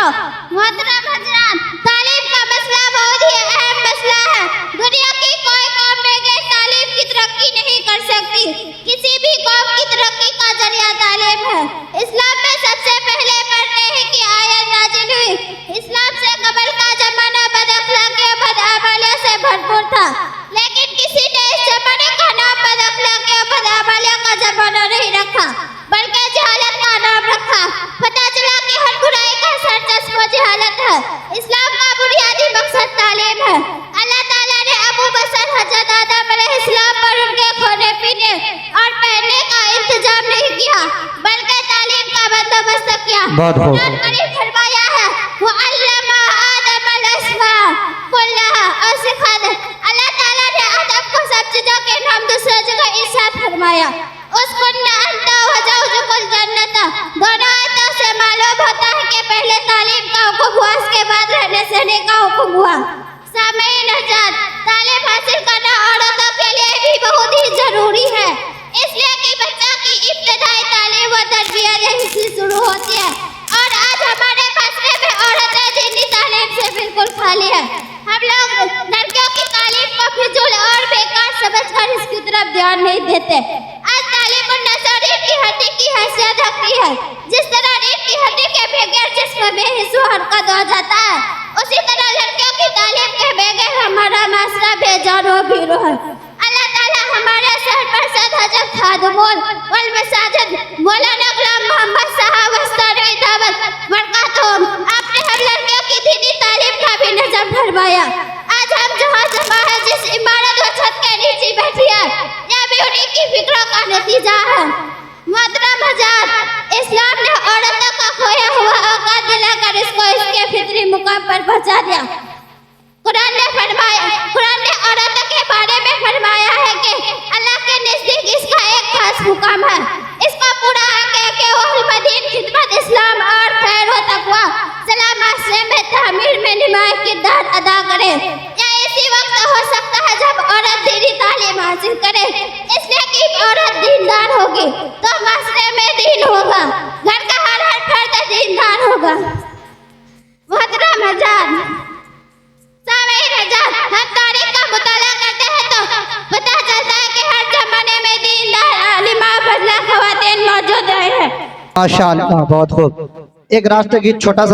मोहतरम हजरात, तालीम का मसला बहुत ही अहम मसला है। दुनिया की कोई कौम बगैर तालीम की तरक्की नहीं कर सकती। किसी भी कौम की तरक्की का जरिया तालीम है। इस्लाम में सबसे पहले पढ़ने की आयत नाजिल हुई। इस्लाम से कबल का जमाना बदअखलाकी और बदअमालियों से भरपूर था, लेकिन किसी ने इस जमाने का नाम बदअखलाकी और बदअमालियों का जमाना नहीं रखा, बल्कि जहालत का नाम रखा। पता चला कि हर बुराई का सरचश्मा जहालत है। इस्लाम का बुनियादी मकसद तालीम है। अल्लाह ताला ने अबू बकर हजरत आदम अलैहिस्सलाम पर उनके खाने पीने और पहनने का इंतजाम नहीं किया, बल्कि तालीम का बंदोबस्त किया। कुरान करीम फरमाया है, वो अल्लमा आदम अलअस्मा कुल्लहा, और सिखा दे। अल्लाह ताला ने आदम को सब चीजों के नाम दूसरी जगह इरशाद फरमाया, उसकुन्ना अंता व ज़ौजुकुल जन्नता। दोनों आयतों से मालूम होता है कि पहले तालीम का हुक्म हुआ, उसके बाद रहने सहने का हुक्म हुआ। सामईन हज़रात, तालीम हासिल करना औरतों के लिए भी बहुत ही जरूरी है, इसलिए कि बच्चा की इब्तिदाई तालीम व तरबियत यहीं से शुरू होती है। और आज हमारे माशरे में औरतें दीनी तालीम से बिल्कुल खाली है। हम लोग लड़कियों की तालीम को फिजूल और बेकार समझकर इसकी तरफ ध्यान नहीं देते। आज तालीम रीढ़ की हड्डी की हैसियत रखती है। जिस तरह रीढ़ की हड्डी के बगैर जिस्म में हिस्सा हरकत हो जाता है, उसी तरह लड़कियों की तालीम के बगैर हमारा माशरा बेजान व भीरू है। अल्लाह ताला हमारे सरपरस्त हजरत खादिमुल वल मसाजिद मौलाना गुलाम मोहम्मद साहब वस्तानी दावत बरकातुहुम, आपने हम लड़कियों की दीनी तालीम का भी नजर फरमाया। आज हम जहाँ जमा है, जिस इमारत व छत के नीचे बैठी है, यह भी उन्हीं की फिक्रों का नतीजा है। मोहतरम हज़रात, इस्लाम ने औरतों का खोया हुआ औकात दिलाकर इसको इसके फितरी मुकाम पर पहुंचा दिया। कुरान ने औरतों के बारे में फरमाया है कि अल्लाह के नजदीक इसका एक खास मुकाम है। इसका पूरा हक है कि वो मदीन खिदमत इस्लाम और खैर व तकवा सलाम माशरे में तामीर में नुमाया किरदार अदा करे। यह इसी वक्त हो सकता है जब औरत दीनी तालीम हासिल करे, इसलिए कि औरत दीनदार होगी तो माशरे में दीन होगा, घर का हर फर्द दीनदार होगा। मोहतरम हज़रात, हम तारीख का मुताला करते हैं तो पता चलता है कि हर जमाने में दीनदार आलिमा फजला ख़वातीन मौजूद रहे हैं। माशाअल्लाह, बहुत खूब। एक राष्ट्रगीत छोटा सा